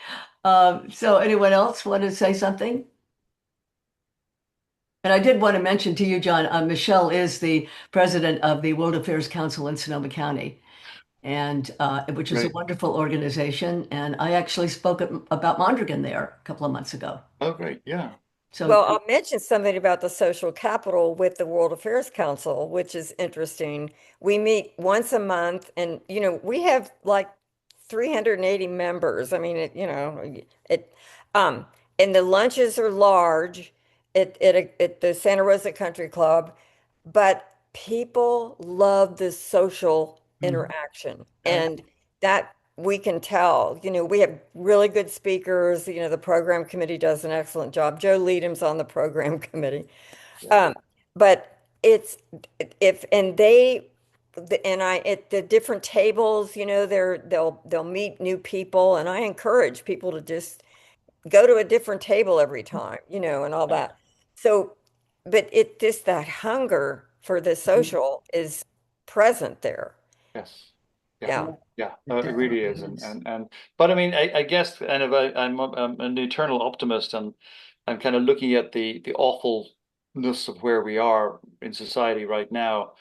So anyone else want to say something? And I did want to mention to you, John, Michelle is the president of the World Affairs Council in Sonoma County, and which is a Great. wonderful organization. And I actually spoke about Mondragon there a couple of months ago. Oh, great. Yeah. So Well, I'll mention something about the social capital with the World Affairs Council, which is interesting. We meet once a month, and we have like 380 members. I mean, it um and the lunches are large at the Santa Rosa Country Club, but people love the social mhm, interaction, right. and that we can tell. We have really good speakers. The program committee does an excellent job. Joe Leadham's on the program committee. Yeah. Um, but it's if and they and I at the different tables, they'll meet new people, and I encourage people to just go to a different table every time, and all Yeah. that. So, but it just that hunger for the Mhm. social is present there. Yes. Yeah. Yeah. Yeah, Yeah. it It really definitely is. is. But I mean, I guess, and if I'm an eternal optimist, and I'm kind of looking at the awfulness of where we are in society right now.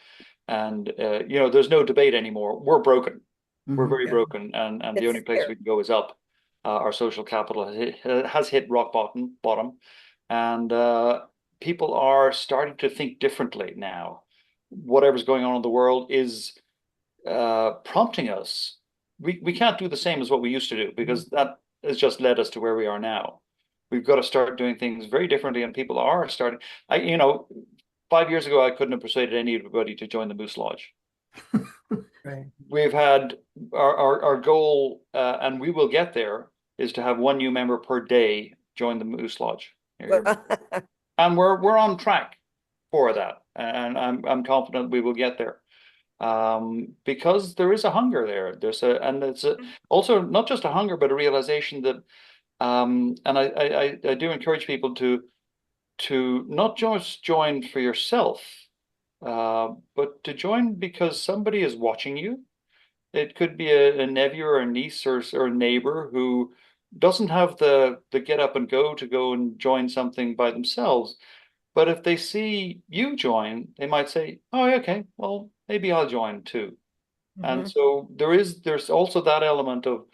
And, there's no debate anymore. We're broken. We're Mhm. very Yeah. broken. And the It's only place there. we can go is up. Our social capital has hit rock bottom. And people are starting to think differently now. Whatever's going on in the world is prompting us. We can't do the same as what we used to do because that has just led us to where we are now. We've got to start doing things very differently, and people are starting. 5 years ago, I couldn't have persuaded anybody to join the Moose Lodge. Right. We've had our goal, and we will get there, is to have one new member per day join the Moose Lodge. And we're on track for that, and I'm confident we will get there. Because there is a hunger there. And also not just a hunger, but a realization that, and I do encourage people to not just join for yourself, but to join because somebody is watching you. It could be a nephew or a niece or a neighbor who doesn't have the get up and go to go and join something by themselves. But if they see you join, they might say, "Oh, okay, well, maybe I'll join too." And Mhm. so there's also that element of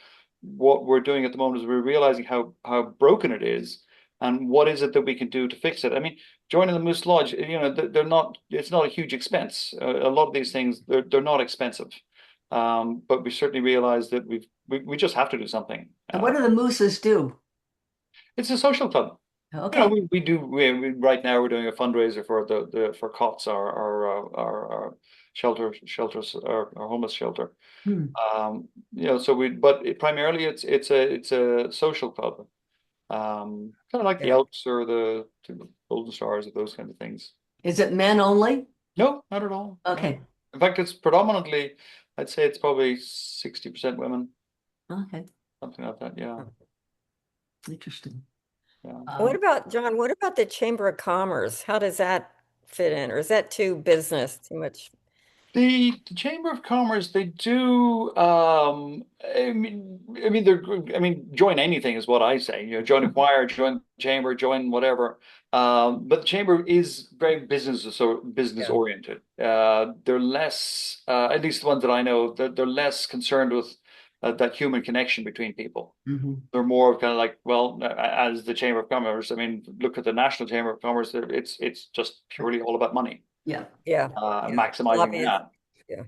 what we're doing at the moment is we're realizing how broken it is and what is it that we can do to fix it. I mean, joining the Moose Lodge, they're not it's not a huge expense. A lot of these things they're not expensive. But we certainly realize that we just have to do something. And what do the mooses do? It's a social club. Okay. Right now we're doing a fundraiser for the for COTS, our shelters, our homeless shelter. Hmm. Primarily it's a social club, kind of like the Yeah. Elks or the Golden Stars or those kind of things. Is it men only? No, not at all. No. Okay. In fact, it's predominantly, I'd say it's probably 60% women, Okay. something like that. Yeah, Interesting. yeah. What Um, about, John, what about the Chamber of Commerce? How does that fit in? Or is that too business, too much? The Chamber of Commerce, they do. Join anything is what I say. Join a choir, join the chamber, join whatever. But the chamber is very business Yeah. oriented. They're less, at least the ones that I know, they're less concerned with that human connection between people. mhm. They're more of kind of like, well, as the Chamber of Commerce. I mean, look at the National Chamber of Commerce. It's just purely all about money, Yeah. Yeah. Yeah. maximizing Lobbyist. that. Yeah.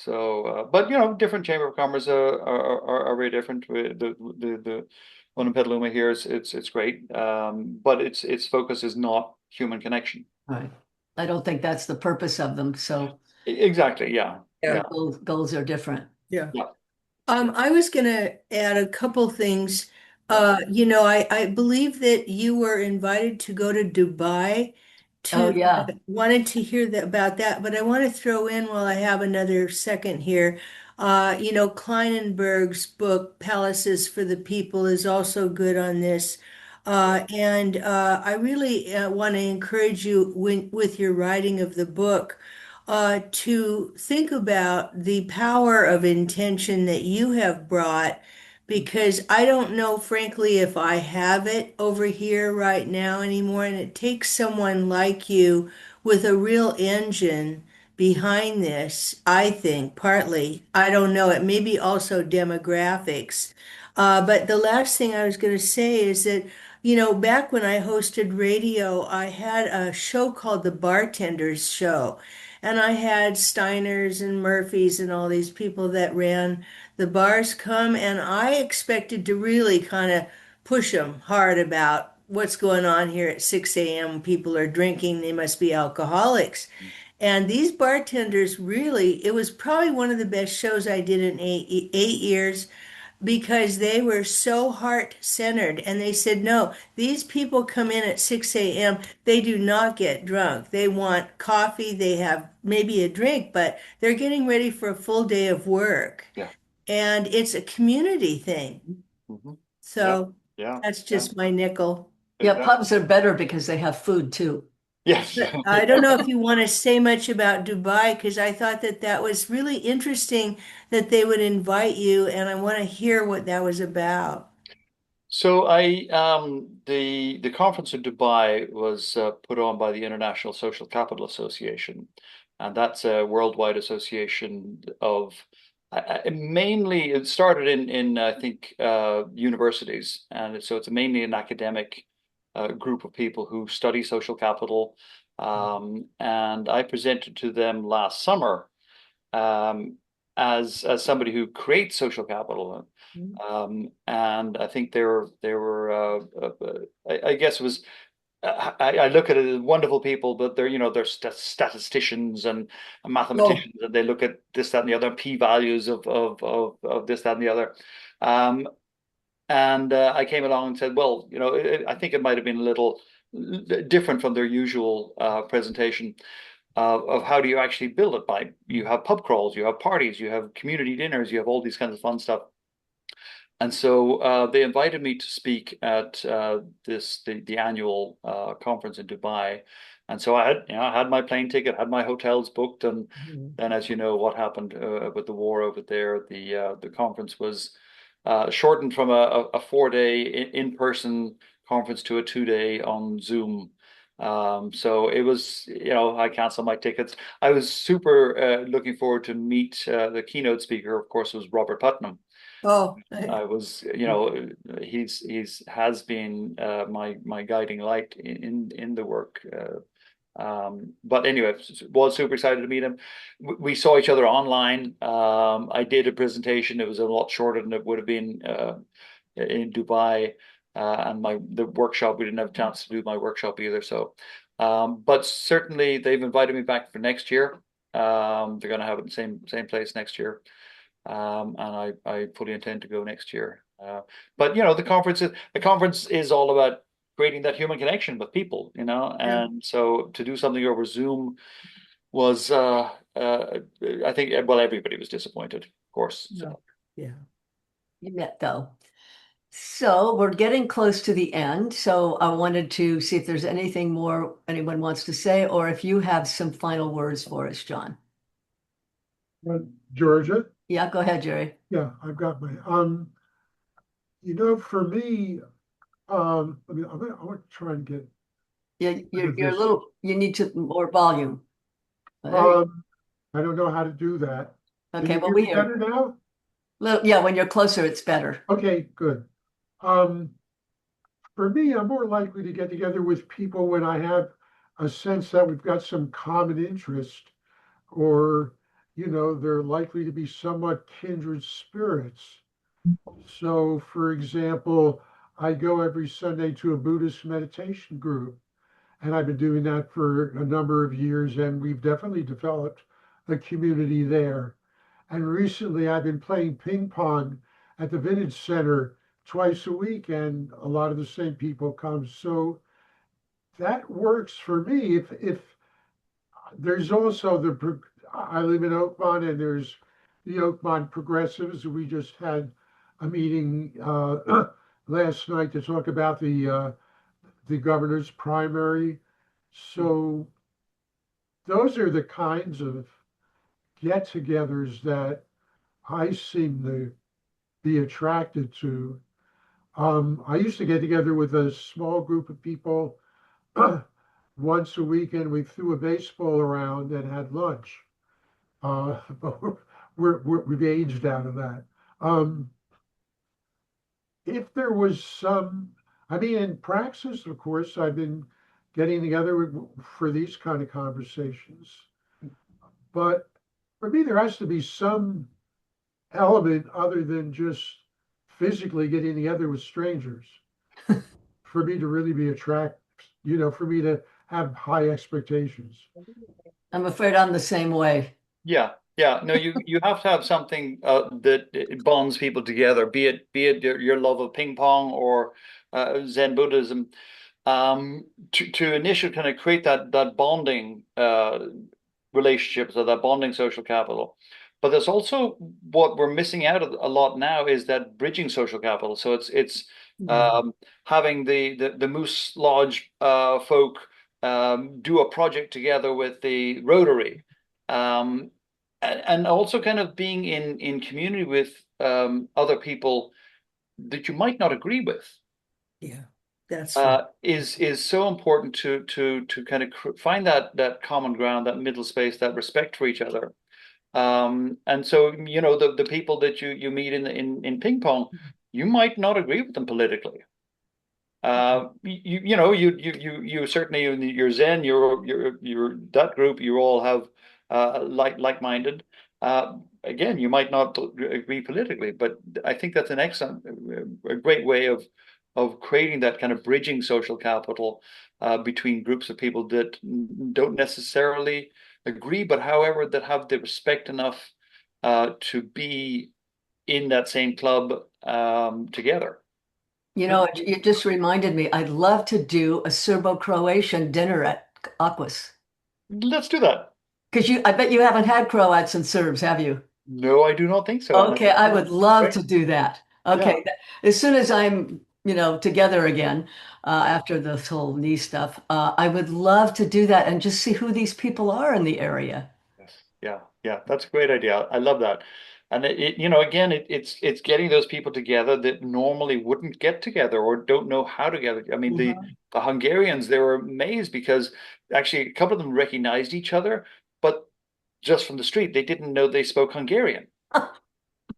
But different chamber of commerce are very different. The one in Petaluma here is it's great, but its focus is not human connection. Right. I don't think that's the purpose of them. So Exactly. Yeah. Yeah. Yeah. goals are different. Yeah. Yeah. I was going to add a couple things. Yeah. I believe that you were invited to go to Dubai Oh to yeah. wanted to hear about that, but I want to throw in while I have another second here. Kleinenberg's book, Palaces for the People, is also good on this. And I really want to encourage you with your writing of the book to think about the power of intention that you have brought, because I don't know, frankly, if I have it over here right now anymore. And it takes someone like you with a real engine behind this, I think, partly. I don't know. It may be also demographics. But the last thing I was going to say is that, back when I hosted radio, I had a show called The Bartender's Show. And I had Steiners and Murphys and all these people that ran the bars come, and I expected to really kind of push them hard about what's going on here at 6 a.m. People are drinking, they must be alcoholics. And these bartenders really, it was probably one of the best shows I did in 8 years, because they were so heart-centered, and they said, no, these people come in at 6 a.m. They do not get drunk. They want coffee, they have maybe a drink, but they're getting ready for a full day of work. Yeah. And it's a community thing. Hmm. Yeah. So Yeah. that's Yeah. just my nickel. Yeah, Exactly. pubs are better because they have food too. Yes. But I don't know if you want to say much about Dubai, because I thought that that was really interesting that they would invite you, and I want to hear what that was about. So the conference in Dubai was put on by the International Social Capital Association, and that's a worldwide association of mainly it started in I think universities, and so it's mainly an academic group of people who study social capital. And I presented to them last summer um, as somebody who creates social capital. And I think I guess it was I look at it as wonderful people, but they're statisticians and Oh, mathematicians, and they look at this, that, and the other p-values of this, that, and the other. Um, and I came along and said, well, I think it might have been a little different from their usual presentation of how do you actually build it by you have pub crawls, you have parties, you have community dinners, you have all these kinds of fun stuff. And so they invited me to speak at the annual conference in Dubai. And so I had my plane ticket, had my hotels booked, and mhm. then as you know what happened with the war over there, the conference was shortened from a 4 day in-person conference to a 2 day on Zoom. So it was, I canceled my tickets. I was super looking forward to meet the keynote speaker, of course, was Robert Putnam. Oh, I was, he's has been my guiding light in the work. But anyway, was super excited to meet him. We saw each other online. I did a presentation. It was a lot shorter than it would have been in Dubai. And the workshop, we didn't have a chance to do my workshop either. So, but certainly they've invited me back for next year. They're going to have it in the same place next year. And I fully intend to go next year. But the conference is all about creating that human connection with people, yeah, and so to do something over Zoom was I think well everybody was disappointed, of course. yeah, So yeah. You met though. So we're getting close to the end. So I wanted to see if there's anything more anyone wants to say, or if you have some final words for us, John. Georgia, Yeah, go ahead, Jerry. yeah, I've got my, for me, I mean, I want to try and get Yeah, rid of you're a this. little, you need to more volume. Oh, there you Um, I don't know how to do that. go. Can Okay, you well, hear we me hear. better now? Yeah, when you're closer, it's better. Okay, good. Um, for me, I'm more likely to get together with people when I have a sense that we've got some common interest, or, they're likely to be somewhat kindred spirits. So, for example, I go every Sunday to a Buddhist meditation group, and I've been doing that for a number of years, and we've definitely developed a community there. And recently, I've been playing ping pong at the Vintage Center twice a week, and a lot of the same people come. So that works for me. If there's also I live in Oakmont, and there's the Oakmont Progressives. We just had a meeting last night to talk about the governor's primary. So those are the kinds of get-togethers that I seem to be attracted to. I used to get together with a small group of people once a week, and we threw a baseball around and had lunch. But we've aged out of that. Um, if there was some, I mean, in praxis, of course, I've been getting together for these kind of conversations. But for me, there has to be some element other than just physically getting together with strangers for me to really be attracted, for me to have high expectations. I'm afraid I'm the same way. Yeah, yeah. No, you have to have something that it bonds people together, be it your love of ping pong or Zen Buddhism, to initially kind of create that bonding relationships or that bonding social capital. But there's also what we're missing out a lot now is that bridging social capital. So it's having the Moose Lodge folk do a project together with the Rotary. Um, and also kind of being in community with other people that you might not agree with Yeah, that's right. is so important to kind of find that common ground, that middle space, that respect for each other. And so the people that you meet in ping pong, you might not agree with them politically. You certainly in your Zen, your that group, you all have like-minded. Again, you might not agree politically, but I think that's an excellent, a great way of creating that kind of bridging social capital between groups of people that don't necessarily agree, but however, that have the respect enough to be in that same club together. It just reminded me, I'd love to do a Serbo-Croatian dinner at Aquas. Let's do that. Because I bet you haven't had Croats and Serbs, have you? No, I do not think so. Okay, I would love Right? to do that. Yeah. Okay, as soon as I'm, together again, after this whole knee stuff, I would love to do that and just see who these people are in the area. Yes. Yeah. Yeah. That's a great idea. I love that. And again, it's getting those people together that normally wouldn't get together or don't know how to get. I mean, Mhm. the Hungarians, they were amazed because actually a couple of them recognized each other, but just from the street, they didn't know they spoke Hungarian.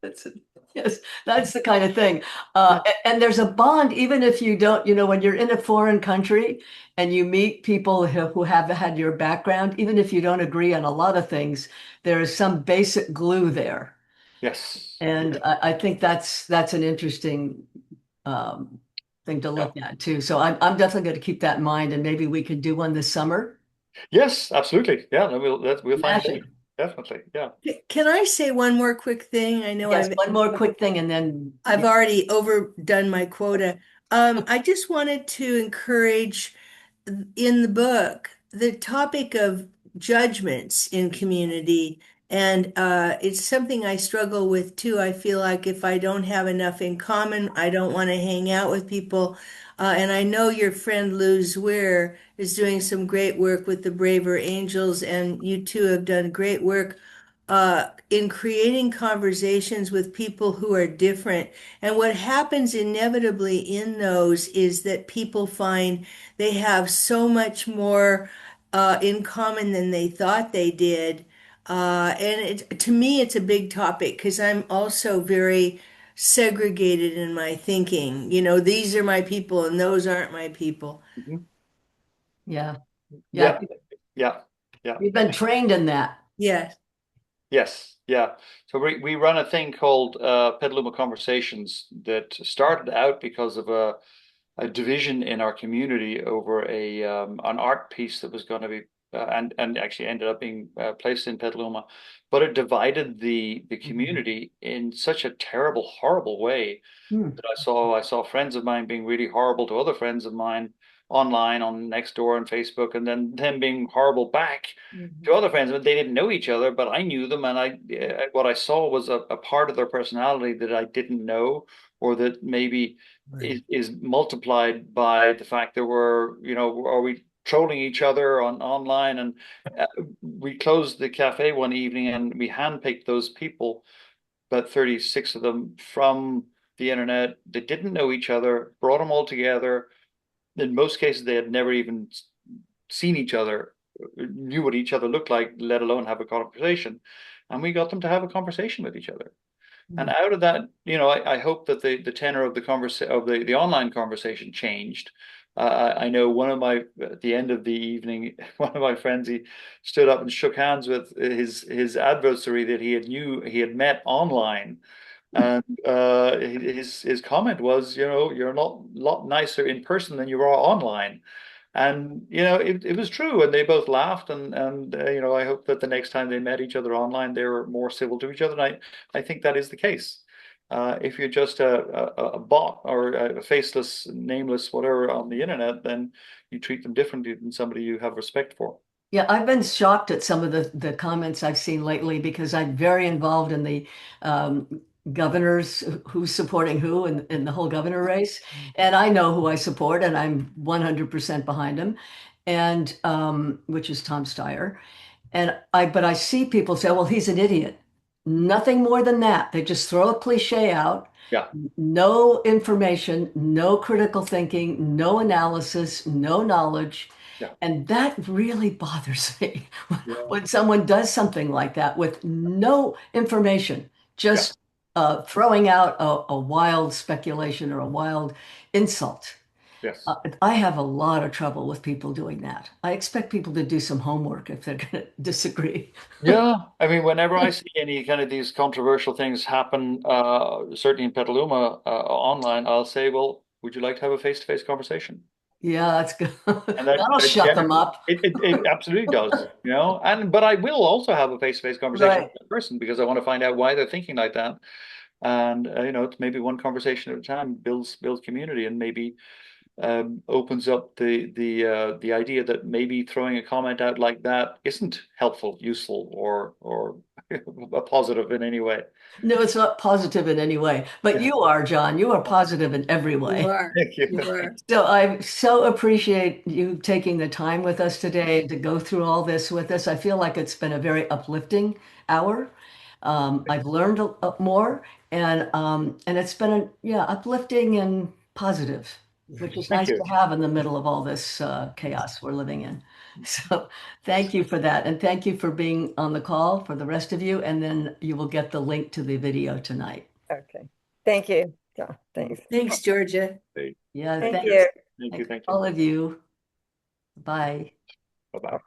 That's yes, that's the kind of thing. Yeah. And there's a bond, even if you don't, when you're in a foreign country and you meet people who have had your background, even if you don't agree on a lot of things, there is some basic glue there. Yes. And Yeah. I think that's an interesting thing to Yeah. look at too. So I'm definitely going to keep that in mind, and maybe we could do one this summer. Yes, absolutely. Yeah, no, we'll find a date. Smashing. Definitely. Yeah. Can I say one more quick thing? I know Yes, one more quick thing, and then I've already overdone my quota. I just wanted to encourage in the book the topic of judgments in community. And it's something I struggle with too. I feel like if I don't have enough in common, I don't want to hang out with people. And I know your friend Luz Weir is doing some great work with the Braver Angels, and you two have done great work in creating conversations with people who are different. And what happens inevitably in those is that people find they have so much more in common than they thought they did. To me, it's a big topic because I'm also very segregated in my thinking. These are my people and those aren't my people. Mhm. yeah, yeah, Yeah. Yeah. Yeah. you've been trained in that. Yes. Yes, yeah. So we run a thing called Petaluma Conversations that started out because of a division in our community over a an art piece that was going to be and actually ended up being placed in Petaluma, but it divided the community in such a terrible, horrible way Hmm. that I saw friends of mine being really horrible to other friends of mine online on Nextdoor and Facebook, and then them being horrible back to other friends. But they didn't know each other, but I knew them, and what I saw was a part of their personality that I didn't know, or that maybe Right. is multiplied by the fact that we're, are we trolling each other on online? And uh, we closed the cafe one evening, and we handpicked those people, about 36 of them from the internet. They didn't know each other, brought them all together. In most cases, they had never even seen each other, knew what each other looked like, let alone have a conversation. And we got them to have a conversation with each other. And Hmm. out of that, I hope that the tenor of the conversation of the online conversation changed. I know at the end of the evening, one of my friends, he stood up and shook hands with his adversary that he had met online, and his comment was, you're not a lot nicer in person than you are online. And it was true, and they both laughed, and I hope that the next time they met each other online, they were more civil to each other. And I think that is the case. If you're just a bot or a faceless, nameless, whatever on the internet, then you treat them differently than somebody you have respect for. Yeah, I've been shocked at some of the comments I've seen lately because I'm very involved in the governors who's supporting who in the whole governor race. And I know who I support, and I'm 100% behind him, and which is Tom Steyer. But I see people say, well, he's an idiot. Nothing more than that. They just throw a cliche out, Yeah, no information, no critical thinking, no analysis, no knowledge. yeah, And that really bothers me yeah, when someone does something like that with no information, yeah. just throwing out a wild speculation or a wild insult. Yes. I have a lot of trouble with people doing that. I expect people to do some homework if they're going to disagree. Yeah, I mean, whenever I see any kind of these controversial things happen, certainly in Petaluma, online, I'll say, "Well, would you like to have a face-to-face conversation?" Yeah, that's good. And that, That'll that shut them generally, up. it absolutely does, And but I will also have a face-to-face conversation Right. with that person because I want to find out why they're thinking like that. And it's maybe one conversation at a time builds community, and maybe opens up the idea that maybe throwing a comment out like that isn't helpful, useful, or a positive in any way. No, it's not positive in any way, but Yeah. you are, John. You are positive in every You way. are. Thank you. You are. So I so appreciate you taking the time with us today to go through all this with us. I feel like it's been a very uplifting hour. I've learned more, and it's been yeah, uplifting and positive, which is Thank nice you. to have in the middle of all this chaos we're living in. So thank you for that, and thank you for being on the call for the rest of you. And then you will get the link to the video tonight. Okay. Thank you. Yeah, thanks. Thanks, Georgia. Thank Yeah, Thank thanks, you. you. thanks Thank you. all of you. Bye. Bye-bye.